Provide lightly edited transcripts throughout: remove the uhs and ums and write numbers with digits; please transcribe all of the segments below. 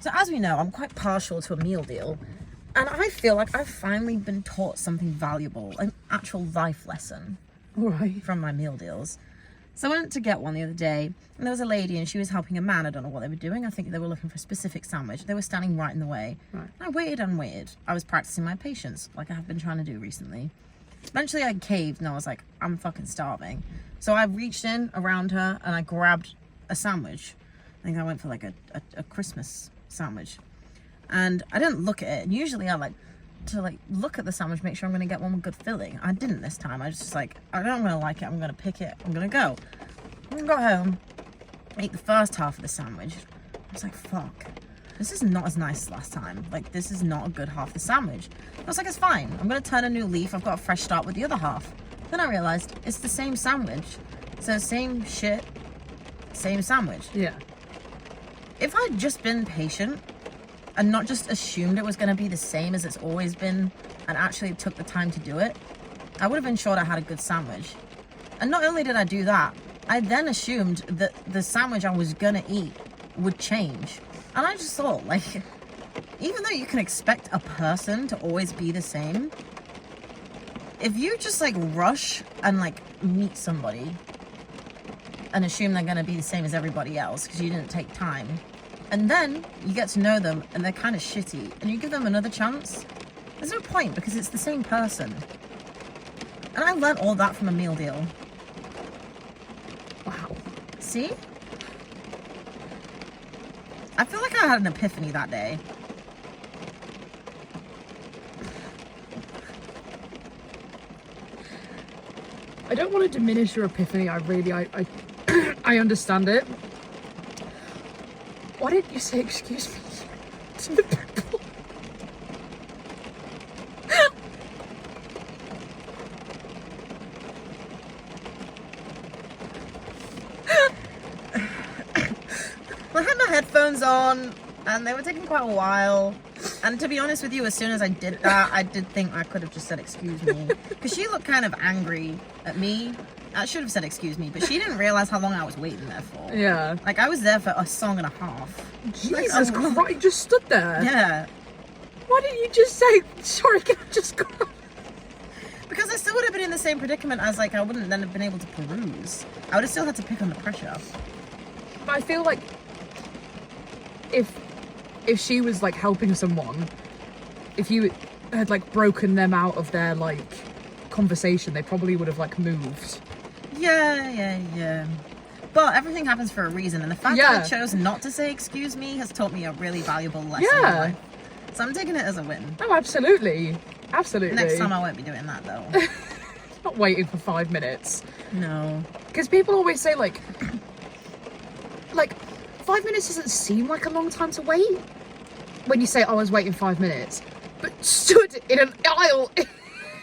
So as we know, I'm quite partial to a meal deal. And I feel like I've finally been taught something valuable, an actual life lesson from my meal deals. So I went to get one the other day, and there was a lady, and she was helping a man. I don't know what they were doing. I think they were looking for a specific sandwich. They were standing right in the way. Right. I waited and waited. I was practicing my patience, like I have been trying to do recently. Eventually I caved, and I was like, I'm fucking starving. So I reached in around her, and I grabbed a sandwich. I think I went for like a Christmas sandwich. And I didn't look at it. And usually I like to look at the sandwich, make sure I'm gonna get one with good filling. I didn't this time. I was just like, I don't gonna like it, I'm gonna pick it, I'm gonna go. I got home, ate the first half of the sandwich. I was like, fuck, this is not as nice as last time. Like, this is not a good half of the sandwich. I was like, it's fine, I'm gonna turn a new leaf, I've got a fresh start with the other half. Then I realized it's the same sandwich. So same shit, same sandwich. Yeah. If I'd just been patient and not just assumed it was going to be the same as it's always been and actually took the time to do it, I would have ensured I had a good sandwich. And not only did I do that, I then assumed that the sandwich I was going to eat would change. And I just thought, like, even though you can expect a person to always be the same, if you just like rush and like meet somebody and assume they're going to be the same as everybody else because you didn't take time, and then you get to know them and they're kind of shitty and you give them another chance, there's no point because it's the same person. And I learned all that from a meal deal. Wow. See? I feel like I had an epiphany that day. I don't want to diminish your epiphany. I I understand it. Why didn't you say excuse me to the people? I had my headphones on and they were taking quite a while. And to be honest with you, as soon as I did that, I did think I could have just said excuse me. Because she looked kind of angry at me. I should have said excuse me, but she didn't realize how long I was waiting there for. Yeah. Like, I was there for a song and a half. Jesus Christ, you just stood there. Yeah. Why didn't you just say, sorry, can I just go? Because I still would have been in the same predicament as, like, I wouldn't then have been able to peruse. I would have still had to pick under pressure. But I feel like if she was, like, helping someone, if you had, like, broken them out of their, like, conversation, they probably would have, like, moved. Yeah. But everything happens for a reason, and the fact that I chose not to say excuse me has taught me a really valuable lesson in life. So I'm taking it as a win. Oh, absolutely. Absolutely. Next time I won't be doing that, though. Not waiting for 5 minutes. No. Because people always say, like 5 minutes doesn't seem like a long time to wait. When you say, oh, I was waiting 5 minutes. But stood in an aisle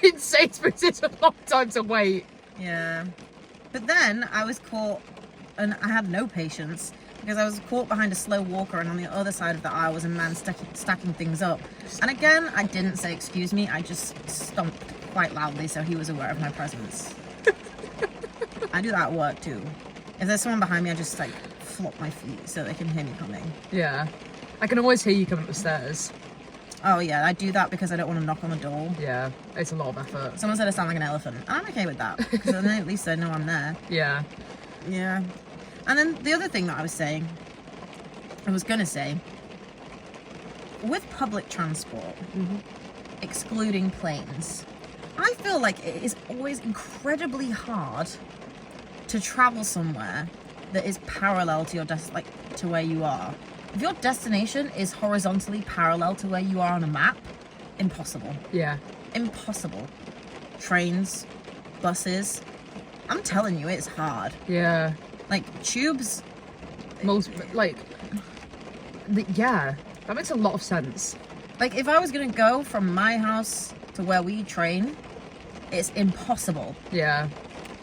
in Sainsbury's is a long time to wait. Yeah. But then I was caught, and I had no patience, because I was caught behind a slow walker, and on the other side of the aisle was a man stacking things up. And again, I didn't say excuse me, I just stomped quite loudly so he was aware of my presence. I do that at work too. If there's someone behind me, I just like flop my feet so they can hear me coming. Yeah. I can always hear you coming up the stairs. Oh yeah, I do that because I don't want to knock on the door. Yeah, it's a lot of effort. Someone said I sound like an elephant. And I'm okay with that, because then at least I know I'm there. Yeah. Yeah. And then the other thing that I was gonna say, with public transport, excluding planes, I feel like it is always incredibly hard to travel somewhere that is parallel to your to where you are. If your destination is horizontally parallel to where you are on a map, impossible. Yeah. Impossible. Trains, buses, I'm telling you, it's hard. Yeah. Like, tubes... yeah, that makes a lot of sense. Like, if I was going to go from my house to where we train, it's impossible. Yeah.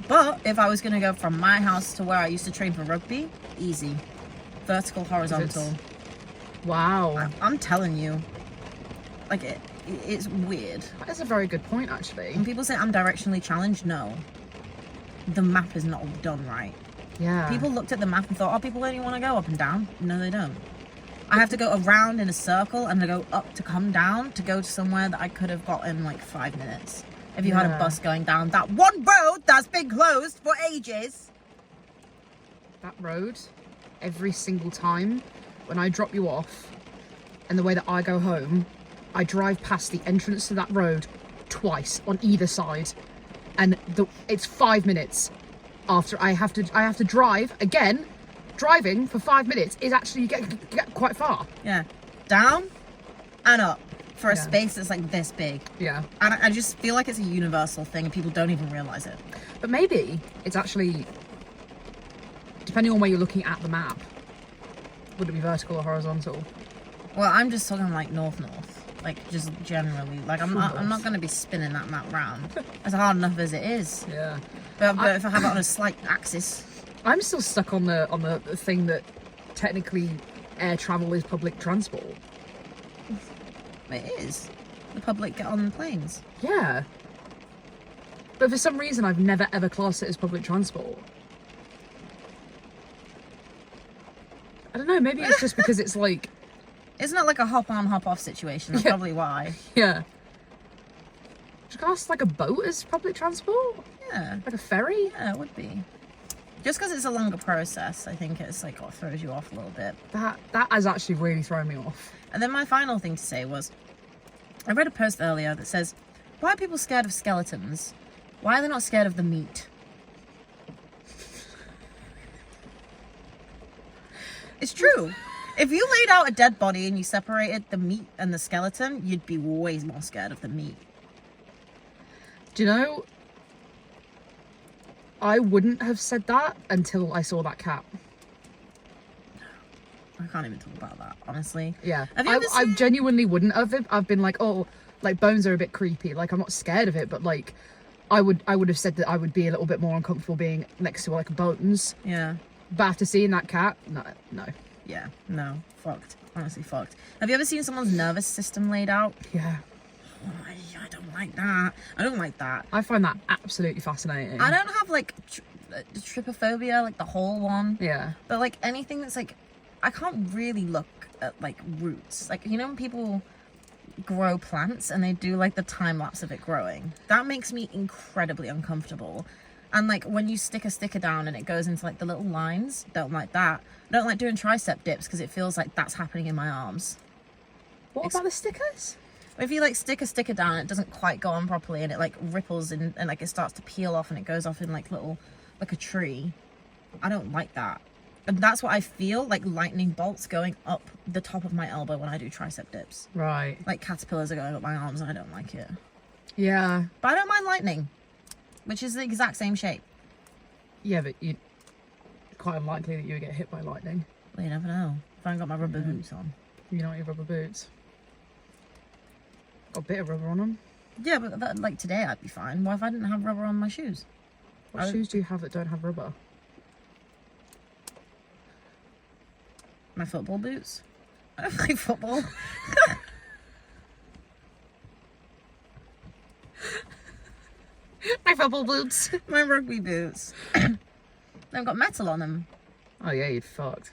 But if I was going to go from my house to where I used to train for rugby, easy. Vertical, horizontal. Wow. I'm telling you. Like, it's weird. That is a very good point, actually. When people say I'm directionally challenged, no. The map is not done right. Yeah. People looked at the map and thought, oh, people only want to go up and down. No, they don't. I have to go around in a circle and then go up to come down to go to somewhere that I could have got in like 5 minutes. If you had a bus going down that one road that's been closed for ages. That road, every single time when I drop you off and the way that I go home, I drive past the entrance to that road twice on either side. And it's 5 minutes after I have to drive again. Driving for 5 minutes is actually, you get quite far. Yeah. Down and up for a space that's like this big. Yeah. And I just feel like it's a universal thing and people don't even realise it. But maybe it's actually, depending on where you're looking at the map, would it be vertical or horizontal? Well, I'm just talking like north. Like just generally. Like I'm not going to be spinning that map round. It's hard enough as it is. Yeah. But if I have it on a slight axis. I'm still stuck on the thing that technically air travel is public transport. It is. The public get on planes. Yeah. But for some reason, I've never ever classed it as public transport. I don't know, maybe it's just because it's like... Isn't it like a hop on, hop off situation? That's probably why. Yeah. Would you class like a boat as public transport? Yeah. Like a ferry? Yeah, it would be. Just because it's a longer process, I think it's like what throws you off a little bit. That has actually really thrown me off. And then my final thing to say was, I read a post earlier that says, why are people scared of skeletons? Why are they not scared of the meat? It's true. If you laid out a dead body and you separated the meat and the skeleton, you'd be way more scared of the meat. Do you know, I wouldn't have said that until I saw that cat. I can't even talk about that, honestly. Yeah. I genuinely wouldn't have. I've been like, oh, like bones are a bit creepy. Like I'm not scared of it, but like I would have said that I would be a little bit more uncomfortable being next to like bones. Yeah. But after seeing that cat, no. Yeah, no, fucked. Honestly, fucked. Have you ever seen someone's nervous system laid out? Yeah. Oh, I don't like that. I don't like that. I find that absolutely fascinating. I don't have like trypophobia, like the whole one. Yeah. But like anything that's like, I can't really look at like roots. Like, you know when people grow plants and they do like the time lapse of it growing? That makes me incredibly uncomfortable. And like when you stick a sticker down and it goes into like the little lines, don't like that. I don't like doing tricep dips because it feels like that's happening in my arms. What about the stickers? If you like stick a sticker down and it doesn't quite go on properly and it like ripples and like it starts to peel off and it goes off in like little, like a tree. I don't like that. And that's what I feel like, lightning bolts going up the top of my elbow when I do tricep dips. Right. Like caterpillars are going up my arms and I don't like it. Yeah. But I don't mind lightning, which is the exact same shape. Yeah, but you quite unlikely that you would get hit by lightning. Well, you never know. If I ain't got my rubber boots on. You know your rubber boots. Got a bit of rubber on them. Yeah, but that, like today I'd be fine. What if I didn't have rubber on my shoes? What shoes do you have that don't have rubber? My football boots. I don't play football. My football boots. My rugby boots. They've got metal on them. Oh yeah, you'd fucked.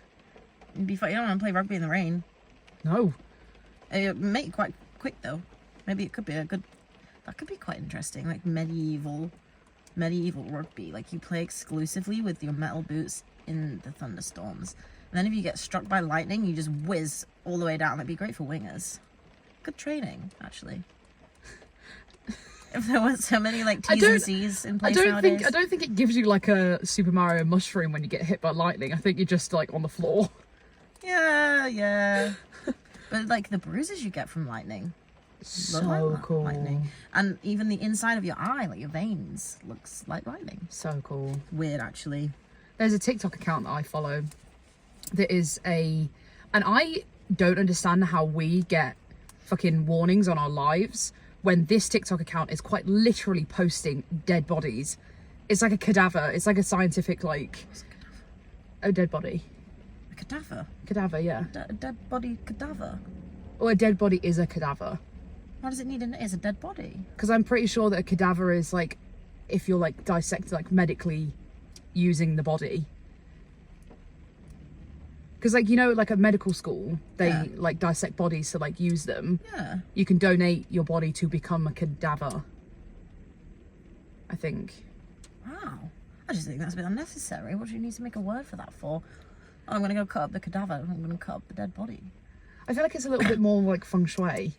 You'd be fine. You don't want to play rugby in the rain. No. It make it quite quick though. Maybe it could be a good. That could be quite interesting. Like medieval rugby. Like you play exclusively with your metal boots in the thunderstorms. And then if you get struck by lightning, you just whiz all the way down. That'd be great for wingers. Good training, actually. If there weren't so many like T's and C's in place nowadays. I don't think it gives you like a Super Mario mushroom when you get hit by lightning. I think you're just like on the floor. Yeah. But like the bruises you get from lightning. So cool. Lightning. And even the inside of your eye, like your veins, looks like lightning. So cool. Weird, actually. There's a TikTok account that I follow that is and I don't understand how we get fucking warnings on our lives when this TikTok account is quite literally posting dead bodies. It's like a cadaver. It's like a scientific, like, a dead body. A cadaver? Cadaver, yeah. A dead body cadaver? Or a dead body is a cadaver. Why does it need it's a dead body? Because I'm pretty sure that a cadaver is like, if you're like dissected, like medically using the body. Because, like, you know, like at medical school, they Yeah. like dissect bodies to like use them. Yeah. You can donate your body to become a cadaver, I think. Wow. I just think that's a bit unnecessary. What do you need to make a word for that for? Oh, I'm going to go cut up the cadaver. I'm going to cut up the dead body. I feel like it's a little bit more like feng shui.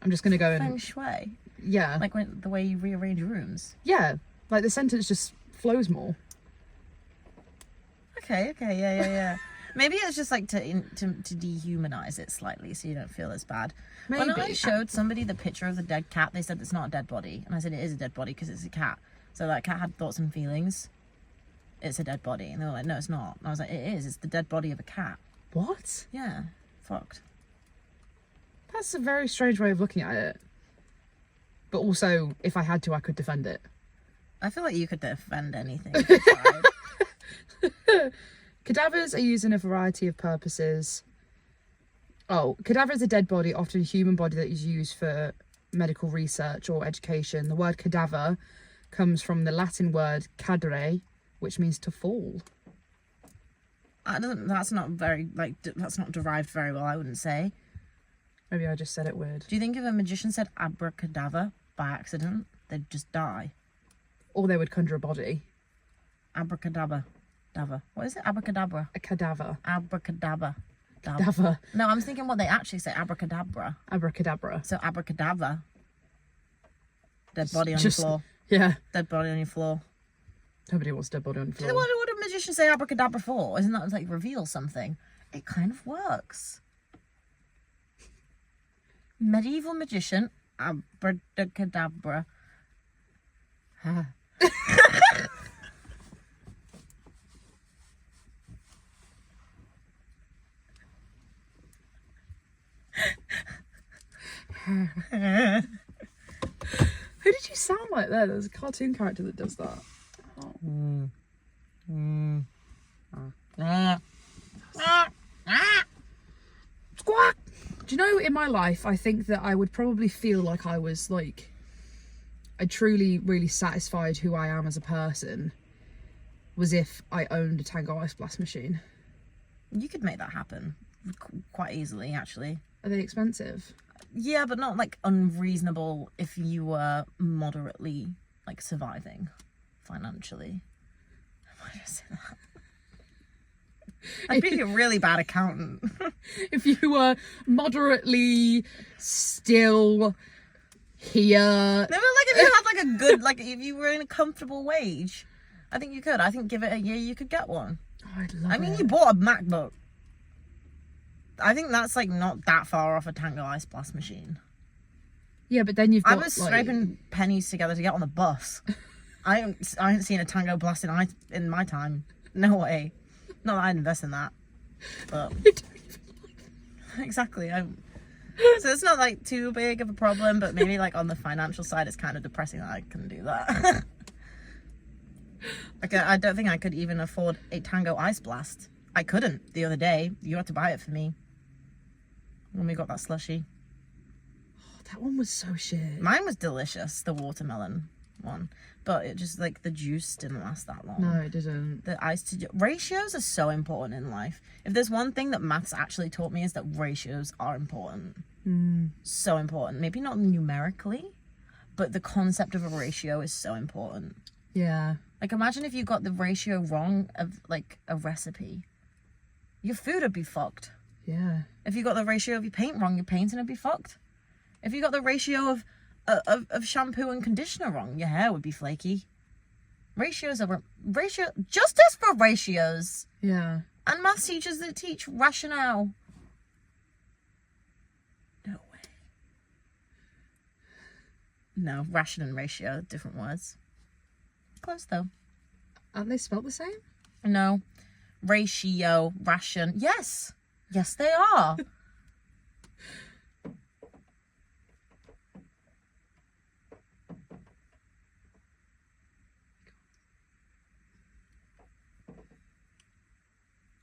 I'm just going to go Feng and... shui. Yeah. Like the way you rearrange rooms. Yeah. Like the sentence just flows more. Okay, yeah. Maybe it's just like to dehumanize it slightly so you don't feel as bad. Maybe. When I showed somebody the picture of the dead cat, they said it's not a dead body. And I said it is a dead body because it's a cat. So that cat had thoughts and feelings. It's a dead body. And they were like, no, it's not. And I was like, it is. It's the dead body of a cat. What? Yeah. Fucked. That's a very strange way of looking at it. But also, if I had to, I could defend it. I feel like you could defend anything if you tried. Cadavers are used in a variety of purposes. Oh, cadaver is a dead body, often a human body that is used for medical research or education. The word cadaver comes from the Latin word cadere, which means to fall. That's not derived very well, I wouldn't say. Maybe I just said it weird. Do you think if a magician said abracadabra by accident, they'd just die? Or they would conjure a body. Abracadabra. What is it? Abracadabra. A cadaver. Abracadabra. Cadaver. No, I'm thinking what they actually say. Abracadabra. Abracadabra. So abracadabra. Dead body on Just- your floor. Yeah. Dead body on your floor. Nobody wants dead body on the floor. What would a magician say abracadabra for? Isn't that like reveal something? It kind of works. Medieval magician, abracadabra. Who did you sound like there? There's a cartoon character that does that. Squawk! Do you know, in my life, I think that I would probably feel like I was like, I truly, really satisfied who I am as a person was if I owned a Tango Ice Blast machine. You could make that happen quite easily, actually. Are they expensive? Yeah, but not like unreasonable if you were moderately like surviving financially. Why did I say that? I'd be a really bad accountant. If you were moderately still here. No, but like if you had like a good, like if you were in a comfortable wage, I think you could. I think give it a year, you could get one. Oh, I'd love I mean, it. you bought a MacBook. I think that's like not that far off a Tango Ice Blast machine. Yeah, but then you've got I was scraping pennies together to get on the bus. I haven't seen a Tango Blast in my time. No way. Not that I'd invest in that. But exactly. So it's not like too big of a problem, but maybe like on the financial side, it's kind of depressing that I couldn't do that. Like I don't think I could even afford a Tango Ice Blast. I couldn't the other day. You had to buy it for me when we got that slushie. That one was so shit. Mine was delicious, the watermelon one, but it just like the juice didn't last that long. No, it didn't. The ice to ratios are so important in life. If there's one thing that maths actually taught me is that ratios are important. So important. Maybe not numerically, but the concept of a ratio is so important. Yeah. Like imagine if you got the ratio wrong of like a recipe. Your food would be fucked. Yeah. If you got the ratio of your paint wrong, your painting would be fucked. If you got the ratio of shampoo and conditioner wrong, your hair would be flaky. Ratios are justice for ratios. Yeah. And maths teachers that teach rationale. No way. No, ration and ratio, different words. Close though. Aren't they spelled the same? No. Ratio, ration. Yes. Yes, they are.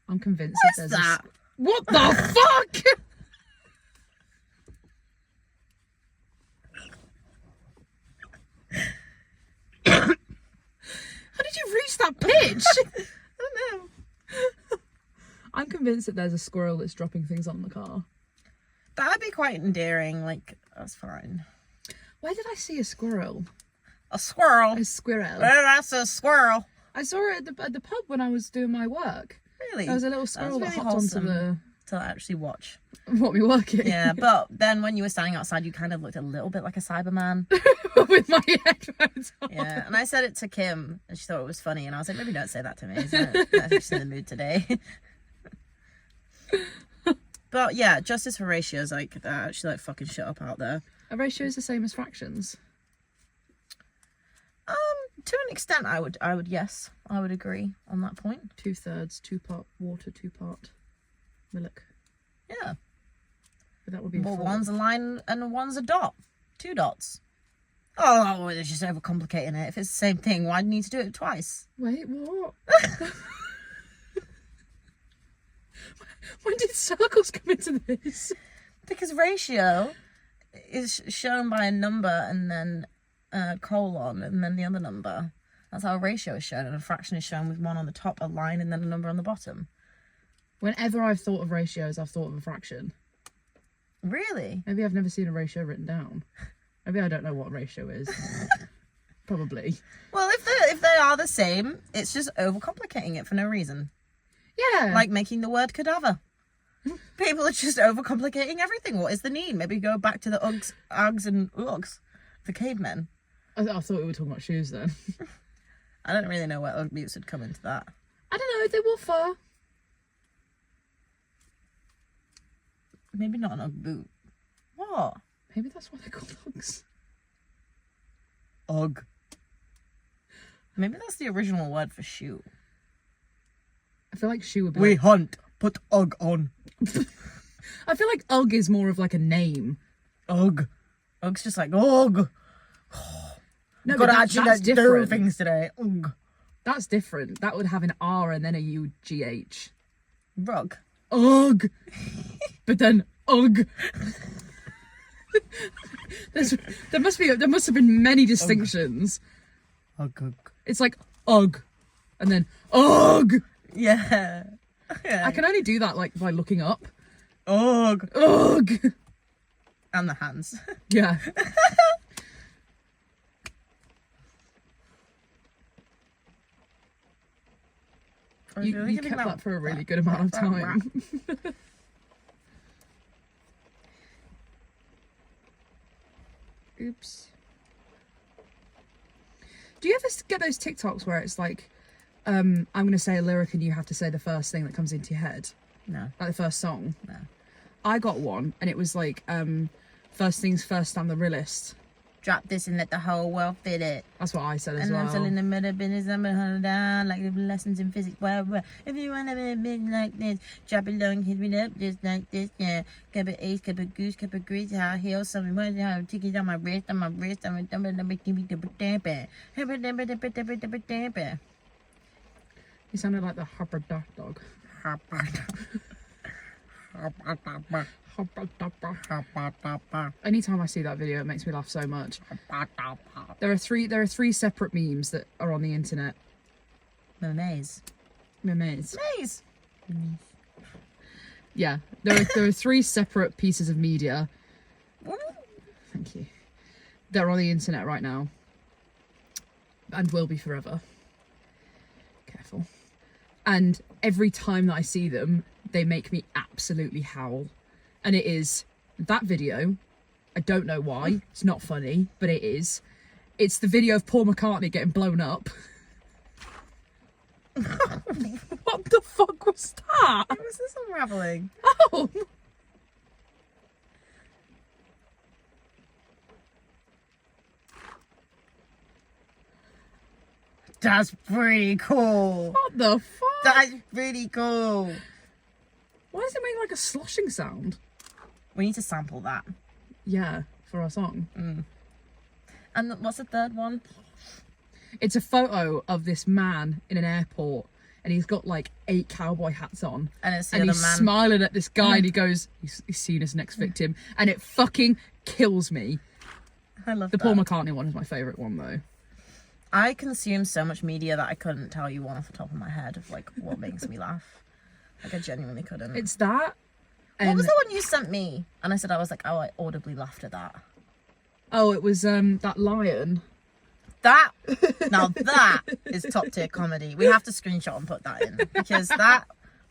I'm convinced What's that there's that? What the fuck? How did you reach that pitch? I don't know. I'm convinced that there's a squirrel that's dropping things on the car. That'd be quite endearing. Like, that's fine. Where did I see a squirrel? A squirrel. A squirrel. Well, that's a squirrel. I saw it at the pub when I was doing my work. Really? There was a little squirrel That was that really hopped onto wholesome to actually watch. what we working. Yeah, but then when you were standing outside, you kind of looked a little bit like a Cyberman. With my headphones on. Yeah, and I said it to Kim, and she thought it was funny, and I was like, maybe don't say that to me. So I'm just in the mood today. But yeah, justice for ratios, like, they're actually like fucking shit up out there. A ratio is the same as fractions. To an extent, I would yes, I would agree on that point. 2/3, 2-part water, 2-part milk. Yeah. But that would be Well, four. one's a line and one's a dot. 2 dots. Oh, it's just overcomplicating it. If it's the same thing, why do you need to do it twice? Wait, what? When did circles come into this? Because ratio is shown by a number and then a colon and then the other number. That's how a ratio is shown, and a fraction is shown with one on the top, a line, and then a number on the bottom. Whenever I've thought of ratios, I've thought of a fraction. Really? Maybe I've never seen a ratio written down. Maybe I don't know what a ratio is. Probably. Well, if they are the same, it's just overcomplicating it for no reason. Yeah. Like making the word cadaver. People are just overcomplicating everything. What is the need? Maybe go back to the Uggs and Ugs, the cavemen. I thought we were talking about shoes then. I don't really know where Ugg boots would come into that. I don't know, they wore fur. Maybe not an Ugg boot. What? Maybe that's why they're called Uggs. Ugg. Maybe that's the original word for shoe. I feel like shoe would be We like... hunt. Put Ugg on. I feel like Ugg is more of like a name. Ugg. Ugg's just like, Ugg. No, Gotta but actually that's do different. things today. Ugg. That's different. That would have an R and then a UGH. Rug. Ugg. But then Ugg. There must have been many distinctions. Ugg. Ugg. It's like Ugg, and then Ugg. Yeah. I can only do that like by looking up. Ugg. Ugg. And the hands. Yeah. You kept that for a really good amount of time. Oops. Do you ever get those TikToks where it's like, I'm going to say a lyric and you have to say the first thing that comes into your head? No. Like the first song? No. I got one and it was like, first things first, I'm the realist. Drop this and let the whole world fit it. That's what I said as And well. I'm telling them the business, I'm gonna hold down like the lessons in physics. Well, if you wanna be a bit like this, drop it low and hit me up just like this, yeah. Cup of ace, cup of goose, cup of grease, high heels, something more, how tickets on my wrist, I'm give me the damp. You sounded like the Harper Duck dog. Anytime I see that video, it makes me laugh so much. There are three separate memes that are on the internet. Maze. Memes. Maze. Yeah, there are 3 separate pieces of media. Thank you. They're on the internet right now, and will be forever. Careful. And every time that I see them, they make me absolutely howl. And it is that video. I don't know why. It's not funny, but it is. It's the video of Paul McCartney getting blown up. What the fuck was that? What was this unraveling? Oh! That's pretty cool. What the fuck? That's pretty cool. Why does it make like a sloshing sound? We need to sample that. Yeah, for our song. And what's the third one? It's a photo of this man in an airport, and he's got like 8 cowboy hats on, And it's the and other he's man. smiling at this guy, and he goes, he's seen his next victim, and it fucking kills me. I love The that. Paul McCartney one is my favourite one though. I consume so much media that I couldn't tell you one off the top of my head of like what makes me laugh. Like, I genuinely couldn't. It's that. What And was the one you sent me? And I said, I was like, oh, I audibly laughed at that. oh, it was that lion. Now that is top tier comedy. We have to screenshot and put that in because that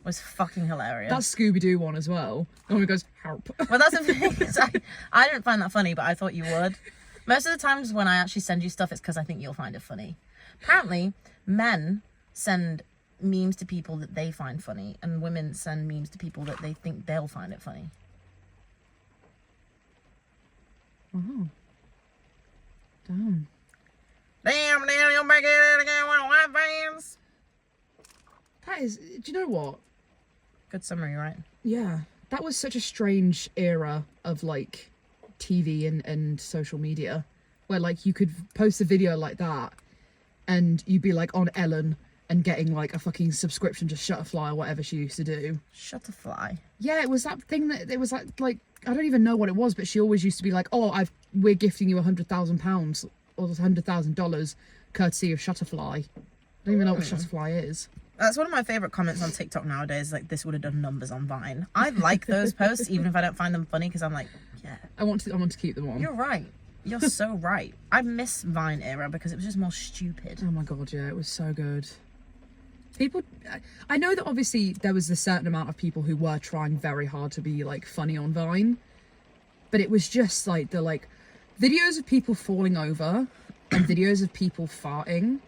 was fucking hilarious. That's Scooby-Doo one as well. The one who goes, help. Well, that's the thing. Is I didn't find that funny, but I thought you would. Most of the times when I actually send you stuff, it's because I think you'll find it funny. Apparently, men send memes to people that they find funny, and women send memes to people that they think they'll find it funny. Wow. Damn. Damn, you'll make it again with white fans. That is, do you know what? Good summary, right? Yeah. That was such a strange era of like TV and social media where like you could post a video like that and you'd be like on Ellen and getting like a fucking subscription to Shutterfly or whatever she used to do. Shutterfly. Yeah, it was that thing that it was like I don't even know what it was, but she always used to be like, "Oh, we're gifting you £100,000 or $100,000 courtesy of Shutterfly." I don't even know what Shutterfly is. That's one of my favorite comments on TikTok nowadays. Like, this would have done numbers on Vine. I like those posts, even if I don't find them funny, because I'm like, yeah. I want to keep them on. You're right. You're so right. I miss Vine era because it was just more stupid. Oh my god, yeah, it was so good. People, I know that obviously there was a certain amount of people who were trying very hard to be like funny on Vine, but it was just like the like videos of people falling over and videos of people farting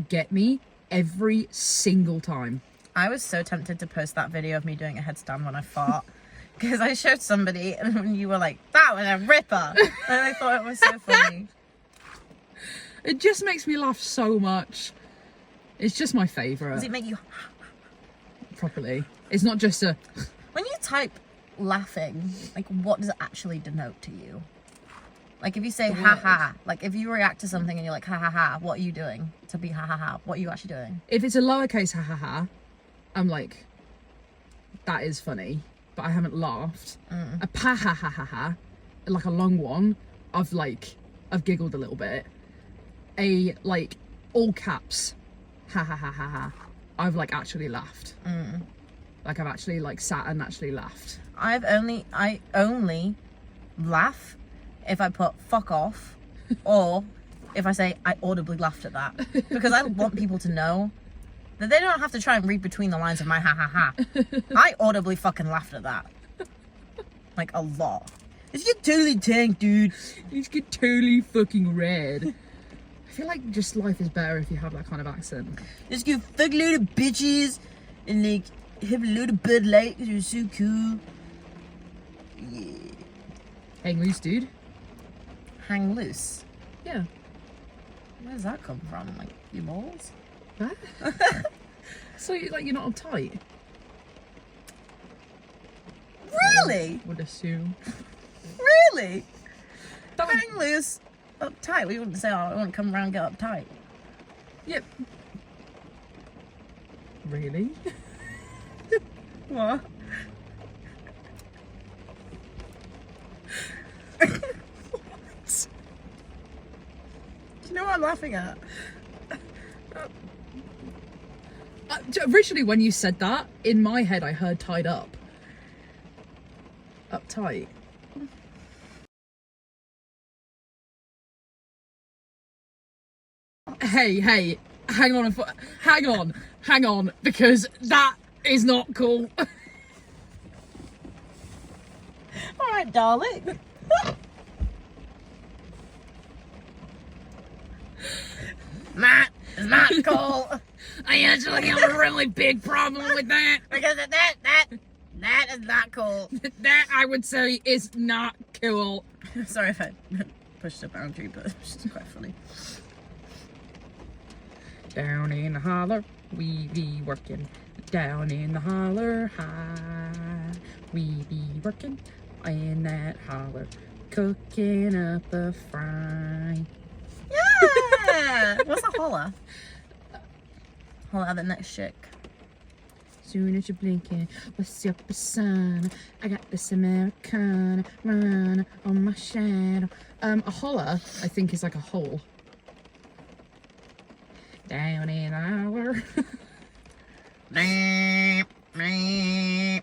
get me every single time. I was so tempted to post that video of me doing a headstand when I fart because I showed somebody and you were like, that was a ripper. And I thought it was so funny. It just makes me laugh so much. It's just my favourite. Does it make you... Properly. It's not just a... When you type laughing, like, what does it actually denote to you? Like, if you say ha ha, like, if you react to something and you're like ha ha ha, what are you doing to be ha ha ha? What are you actually doing? If it's a lowercase ha ha ha, I'm like, that is funny, but I haven't laughed. A pa ha ha ha ha, like a long one, I've giggled a little bit. A, like, all caps ha ha ha ha ha, I've like actually laughed. Like I've actually like sat and actually laughed. I only laugh if I put fuck off or if I say I audibly laughed at that, because I want people to know that they don't have to try and read between the lines of my ha ha ha. I audibly fucking laughed at that, like a lot. It's get totally tanked, dude. It's get totally fucking red. I feel like just life is better if you have that kind of accent. Just give fuck load of bitches and like have a load of Bud Light because you're so cool. Yeah. Hang loose, dude. Hang loose. Yeah. Where does that come from? Like your balls? Huh? So you're not uptight? Really? Would assume. Really? That Hang loose. Uptight. We wouldn't say, oh, I wouldn't come around and get uptight. Yep. Really? What? What? Do you know what I'm laughing at? Originally, when you said that, in my head, I heard tied up. Uptight. Hey, hang on, because that is not cool. All right, darling. That is not cool. I actually have a really big problem with that. Because that is not cool. That, I would say, is not cool. Sorry if I pushed a boundary, but it's just quite funny. Down in the holler, we be working. Down in the holler, high, we be working in that holler, cooking up a fry. Yeah! What's a holler? Holler at the next chick. Soon as you're blinking, what's up, son? I got this Americana run on my shadow. A holler, I think, is like a hole. Down in our I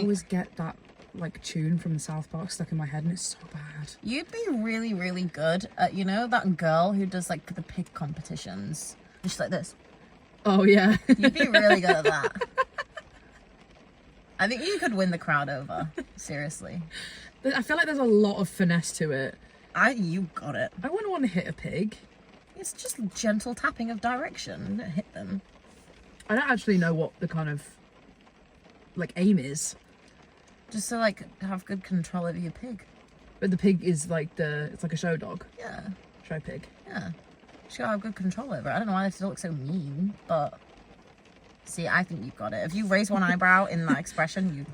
always get that like tune from the South Park stuck in my head, and it's so bad. You'd be really, really good at, you know, that girl who does like the pig competitions. And she's like this. Oh yeah. You'd be really good at that. I think you could win the crowd over. Seriously. I feel like there's a lot of finesse to it. You got it. I wouldn't want to hit a pig. It's just gentle tapping of direction. Don't hit them. I don't actually know what the kind of like aim is. Just to like have good control over your pig. But the pig is like it's like a show dog. Yeah. Show pig. Yeah. She's got to have good control over it. I don't know why they have to look so mean, but see, I think you've got it. If you raise one eyebrow in that expression,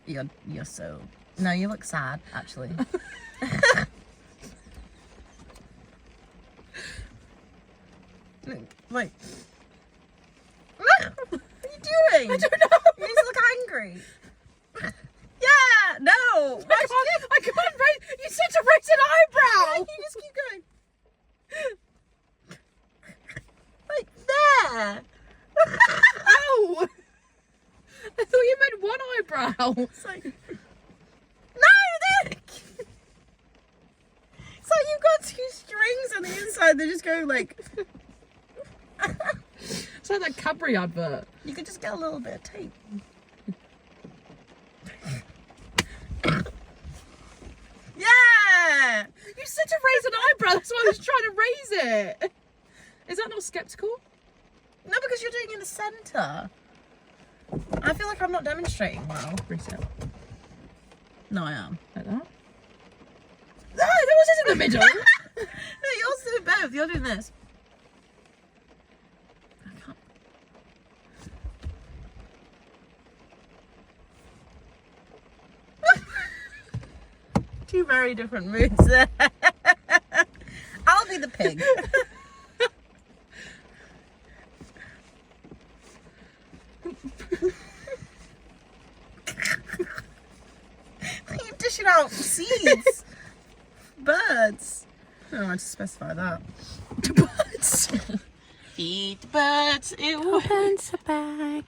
you're so... No, you look sad, actually. Like... What are you doing? I don't know. You need to look angry. Yeah, no. I can't raise... You said to raise an eyebrow! You just keep going. Like there. Ow! I thought you meant one eyebrow. It's like... No, Nick! It's like you've got two strings on the inside. They just go like... It's like that Cadbury advert. You could just get a little bit of tape. Yeah! You said to raise an eyebrow, that's why I was trying to raise it. Is that not skeptical? No, because you're doing it in the centre. I feel like I'm not demonstrating well. Reset. No, I am. Like that? No, that was in the middle. No, you're doing both. You're doing this. I can't. Two very different moods there. I'll be the pig. You're dishing out seeds. Birds. Oh, I just specify that. Birds. Feed the birds. It opens a bag.